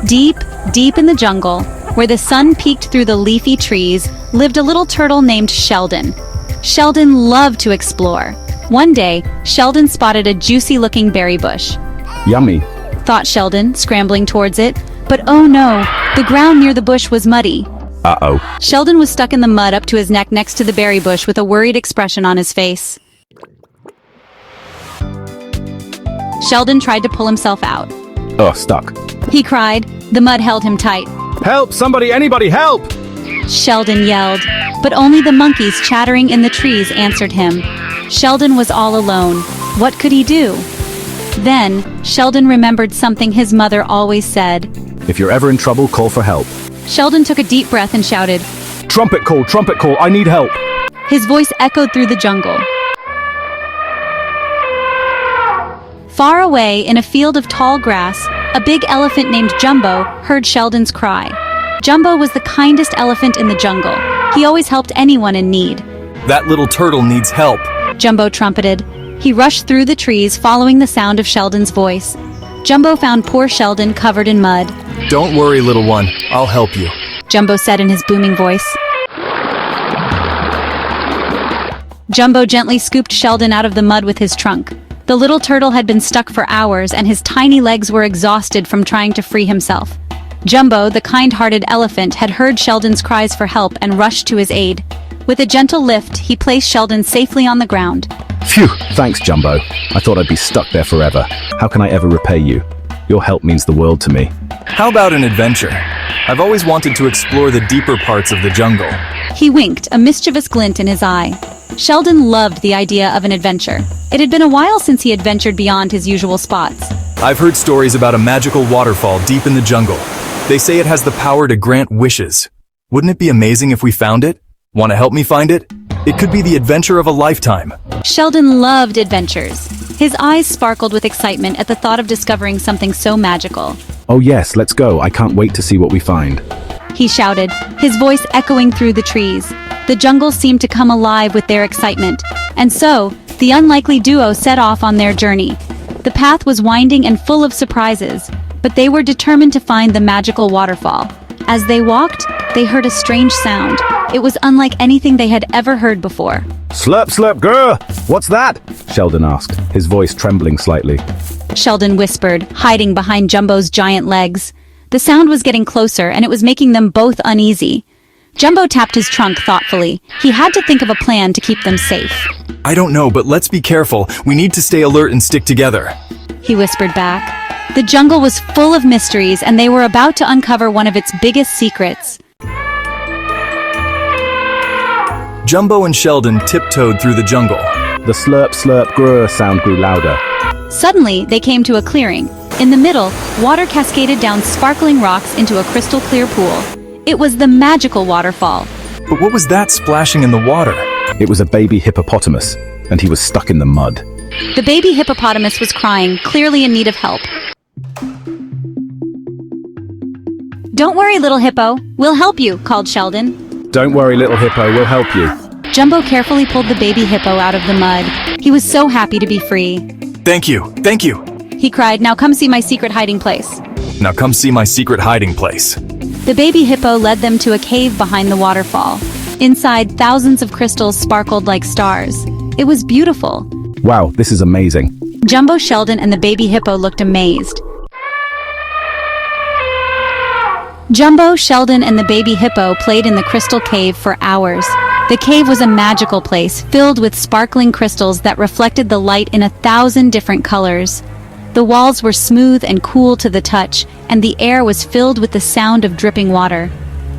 Deep, deep in the jungle, where the sun peeked through the leafy trees, lived a little turtle named Sheldon. Sheldon loved to explore. One day, Sheldon spotted a juicy-looking berry bush. Yummy. Thought Sheldon, scrambling towards it. But oh no, the ground near the bush was muddy. Uh-oh. Sheldon was stuck in the mud up to his neck next to the berry bush with a worried expression on his face. Sheldon tried to pull himself out. Oh, stuck. He cried. The mud held him tight. Help! Somebody! Anybody! Help! Sheldon yelled, but only the monkeys chattering in the trees answered him. Sheldon was all alone. What could he do? Then, Sheldon remembered something his mother always said. If you're ever in trouble, call for help. Sheldon took a deep breath and shouted, Trumpet call! Trumpet call! I need help! His voice echoed through the jungle. Far away, in a field of tall grass, a big elephant named Jumbo heard Sheldon's cry. Jumbo was the kindest elephant in the jungle. He always helped anyone in need. That little turtle needs help. Jumbo trumpeted. He rushed through the trees, following the sound of Sheldon's voice. Jumbo found poor Sheldon covered in mud. Don't worry, little one. I'll help you. Jumbo said in his booming voice. Jumbo gently scooped Sheldon out of the mud with his trunk. The little turtle had been stuck for hours, and his tiny legs were exhausted from trying to free himself. Jumbo, the kind-hearted elephant, had heard Sheldon's cries for help and rushed to his aid. With a gentle lift, he placed Sheldon safely on the ground. Phew! Thanks, Jumbo. I thought I'd be stuck there forever. How can I ever repay you? Your help means the world to me. How about an adventure? I've always wanted to explore the deeper parts of the jungle. He winked, a mischievous glint in his eye. Sheldon loved the idea of an adventure. It had been a while since he had ventured beyond his usual spots. I've heard stories about a magical waterfall deep in the jungle. They say it has the power to grant wishes. Wouldn't it be amazing if we found it? Want to help me find it? It could be the adventure of a lifetime. Sheldon loved adventures. His eyes sparkled with excitement at the thought of discovering something so magical. Oh yes, let's go. I can't wait to see what we find. He shouted, his voice echoing through the trees. The jungle seemed to come alive with their excitement. And so, the unlikely duo set off on their journey. The path was winding and full of surprises, but they were determined to find the magical waterfall. As they walked, they heard a strange sound. It was unlike anything they had ever heard before. Slurp, slurp, grr! What's that? Sheldon asked, his voice trembling slightly. Sheldon whispered, hiding behind Jumbo's giant legs. The sound was getting closer, and it was making them both uneasy. Jumbo tapped his trunk thoughtfully. He had to think of a plan to keep them safe. I don't know, but let's be careful. We need to stay alert and stick together. He whispered back. The jungle was full of mysteries, and they were about to uncover one of its biggest secrets. Jumbo and Sheldon tiptoed through the jungle. The slurp, slurp, grr sound grew louder. Suddenly, they came to a clearing. In the middle, water cascaded down sparkling rocks into a crystal-clear pool. It was the magical waterfall. But what was that splashing in the water? It was a baby hippopotamus, and he was stuck in the mud. The baby hippopotamus was crying, clearly in need of help. Don't worry, little hippo. We'll help you, called Sheldon. Don't worry, little hippo, we'll help you. Jumbo carefully pulled the baby hippo out of the mud. He was so happy to be free. Thank you, thank you. He cried, now come see my secret hiding place. Now come see my secret hiding place. The baby hippo led them to a cave behind the waterfall. Inside, thousands of crystals sparkled like stars. It was beautiful. Wow, this is amazing. Jumbo, Sheldon, and the baby hippo looked amazed. Jumbo, Sheldon, and the baby hippo played in the crystal cave for hours. The cave was a magical place, filled with sparkling crystals that reflected the light in 1,000 different colors. The walls were smooth and cool to the touch, and the air was filled with the sound of dripping water.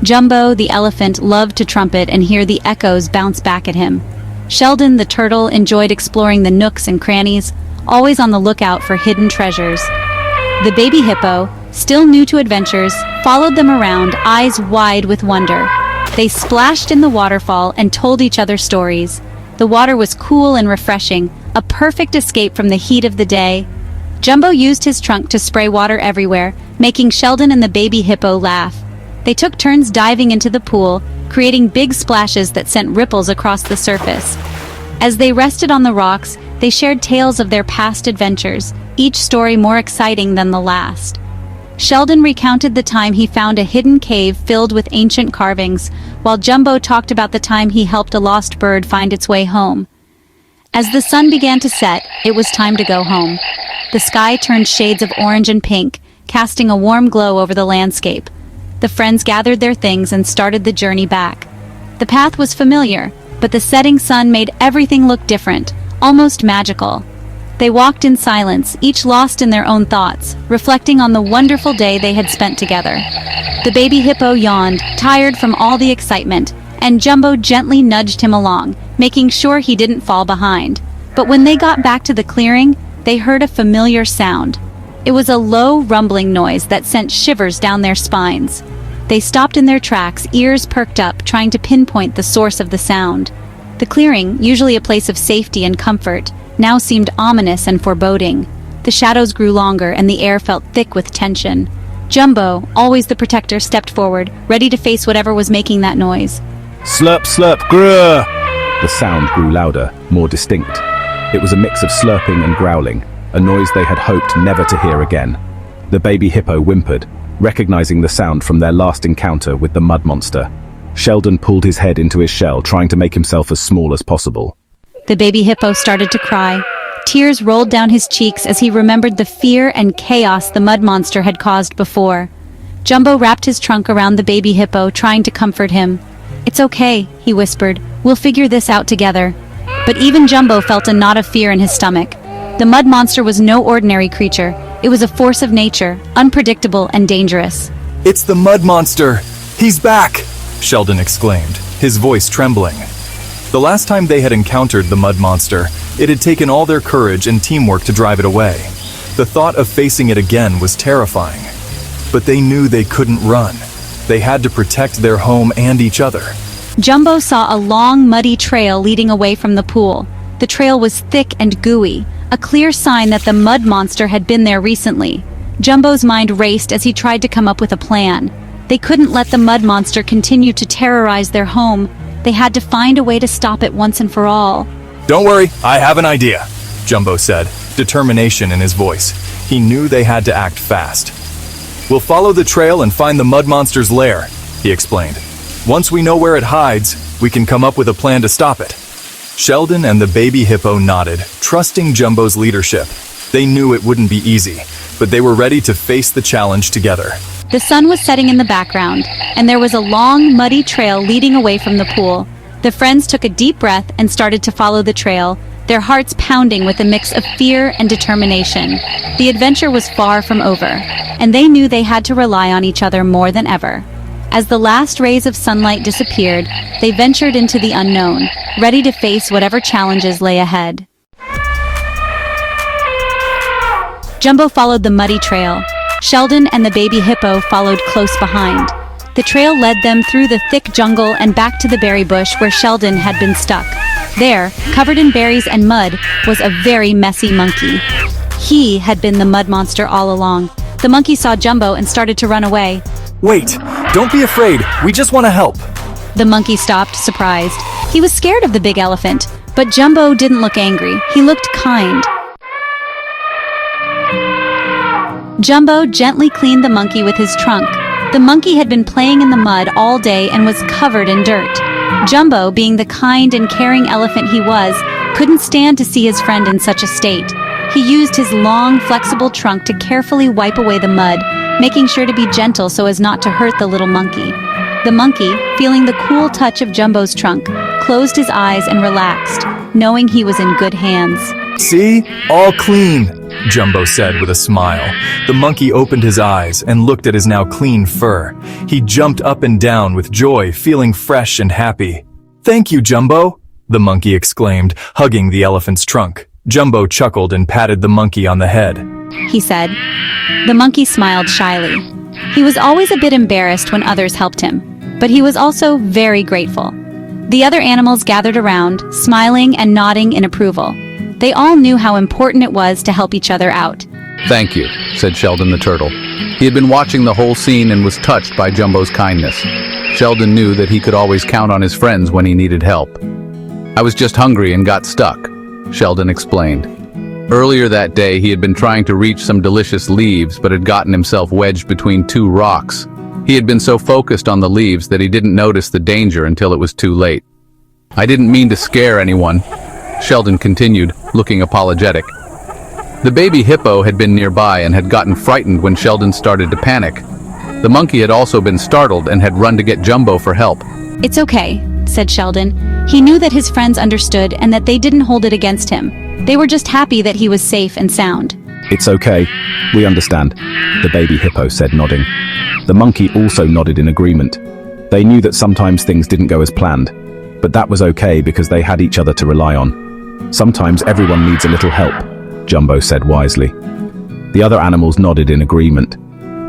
Jumbo, the elephant, loved to trumpet and hear the echoes bounce back at him. Sheldon, the turtle, enjoyed exploring the nooks and crannies, always on the lookout for hidden treasures. The baby hippo, still new to adventures, followed them around, eyes wide with wonder. They splashed in the waterfall and told each other stories. The water was cool and refreshing, a perfect escape from the heat of the day. Jumbo used his trunk to spray water everywhere, making Sheldon and the baby hippo laugh. They took turns diving into the pool, creating big splashes that sent ripples across the surface. As they rested on the rocks, they shared tales of their past adventures, each story more exciting than the last. Sheldon recounted the time he found a hidden cave filled with ancient carvings, while Jumbo talked about the time he helped a lost bird find its way home. As the sun began to set, it was time to go home. The sky turned shades of orange and pink, casting a warm glow over the landscape. The friends gathered their things and started the journey back. The path was familiar, but the setting sun made everything look different, almost magical. They walked in silence, each lost in their own thoughts, reflecting on the wonderful day they had spent together. The baby hippo yawned, tired from all the excitement, and Jumbo gently nudged him along, making sure he didn't fall behind. But when they got back to the clearing, they heard a familiar sound. It was a low, rumbling noise that sent shivers down their spines. They stopped in their tracks, ears perked up, trying to pinpoint the source of the sound. The clearing, usually a place of safety and comfort, now seemed ominous and foreboding. The shadows grew longer and the air felt thick with tension. Jumbo, always the protector, stepped forward, ready to face whatever was making that noise. Slurp, slurp, grrr! The sound grew louder, more distinct. It was a mix of slurping and growling, a noise they had hoped never to hear again. The baby hippo whimpered, recognizing the sound from their last encounter with the mud monster. Sheldon pulled his head into his shell, trying to make himself as small as possible. The baby hippo started to cry. Tears rolled down his cheeks as he remembered the fear and chaos the mud monster had caused before. Jumbo wrapped his trunk around the baby hippo, trying to comfort him. "It's okay," he whispered. "We'll figure this out together." But even Jumbo felt a knot of fear in his stomach. The mud monster was no ordinary creature. It was a force of nature, unpredictable and dangerous. It's the mud monster! He's back! Sheldon exclaimed, his voice trembling. The last time they had encountered the mud monster, it had taken all their courage and teamwork to drive it away. The thought of facing it again was terrifying. But they knew they couldn't run. They had to protect their home and each other. Jumbo saw a long, muddy trail leading away from the pool. The trail was thick and gooey, a clear sign that the mud monster had been there recently. Jumbo's mind raced as he tried to come up with a plan. They couldn't let the mud monster continue to terrorize their home. They had to find a way to stop it once and for all. Don't worry, I have an idea, Jumbo said, determination in his voice. He knew they had to act fast. We'll follow the trail and find the mud monster's lair, he explained. Once we know where it hides, we can come up with a plan to stop it. Sheldon and the baby hippo nodded, trusting Jumbo's leadership. They knew it wouldn't be easy, but they were ready to face the challenge together. The sun was setting in the background, and there was a long, muddy trail leading away from the pool. The friends took a deep breath and started to follow the trail, their hearts pounding with a mix of fear and determination. The adventure was far from over, and they knew they had to rely on each other more than ever. As the last rays of sunlight disappeared, they ventured into the unknown, ready to face whatever challenges lay ahead. Jumbo followed the muddy trail. Sheldon and the baby hippo followed close behind. The trail led them through the thick jungle and back to the berry bush where Sheldon had been stuck. There, covered in berries and mud, was a very messy monkey. He had been the mud monster all along. The monkey saw Jumbo and started to run away. Wait, don't be afraid, we just want to help. The monkey stopped, surprised. He was scared of the big elephant, but Jumbo didn't look angry. He looked kind. Jumbo gently cleaned the monkey with his trunk. The monkey had been playing in the mud all day and was covered in dirt. Jumbo, being the kind and caring elephant he was, couldn't stand to see his friend in such a state. He used his long, flexible trunk to carefully wipe away the mud, making sure to be gentle so as not to hurt the little monkey. The monkey, feeling the cool touch of Jumbo's trunk, closed his eyes and relaxed, knowing he was in good hands. See? All clean, Jumbo said with a smile. The monkey opened his eyes and looked at his now clean fur. He jumped up and down with joy, feeling fresh and happy. Thank you, Jumbo, the monkey exclaimed, hugging the elephant's trunk. Jumbo chuckled and patted the monkey on the head. He said. The monkey smiled shyly. He was always a bit embarrassed when others helped him, but he was also very grateful. The other animals gathered around, smiling and nodding in approval. They all knew how important it was to help each other out. Thank you, said Sheldon the turtle. He had been watching the whole scene and was touched by Jumbo's kindness. Sheldon knew that he could always count on his friends when he needed help. I was just hungry and got stuck, Sheldon explained. Earlier that day, he had been trying to reach some delicious leaves but had gotten himself wedged between two rocks. He had been so focused on the leaves that he didn't notice the danger until it was too late. "I didn't mean to scare anyone," Sheldon continued, looking apologetic. The baby hippo had been nearby and had gotten frightened when Sheldon started to panic. The monkey had also been startled and had run to get Jumbo for help. "It's okay," said Sheldon. He knew that his friends understood and that they didn't hold it against him. They were just happy that he was safe and sound. "It's okay. We understand," the baby hippo said, nodding. The monkey also nodded in agreement. They knew that sometimes things didn't go as planned, but that was okay because they had each other to rely on. "Sometimes everyone needs a little help," Jumbo said wisely. The other animals nodded in agreement.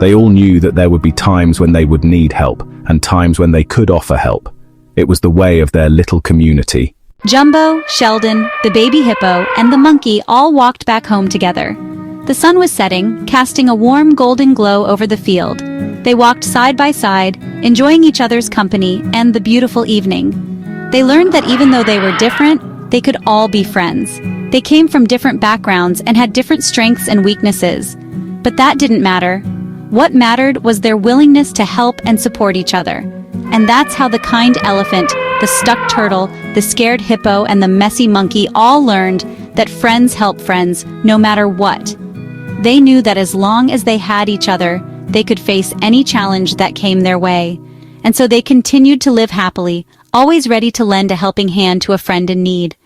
They all knew that there would be times when they would need help and times when they could offer help. It was the way of their little community. Jumbo, Sheldon, the baby hippo, and the monkey all walked back home together. The sun was setting, casting a warm golden glow over the field. They walked side by side, enjoying each other's company and the beautiful evening. They learned that even though they were different, they could all be friends. They came from different backgrounds and had different strengths and weaknesses. But that didn't matter. What mattered was their willingness to help and support each other. And that's how the kind elephant, the stuck turtle, the scared hippo, and the messy monkey all learned that friends help friends, no matter what. They knew that as long as they had each other, they could face any challenge that came their way. And so they continued to live happily, always ready to lend a helping hand to a friend in need.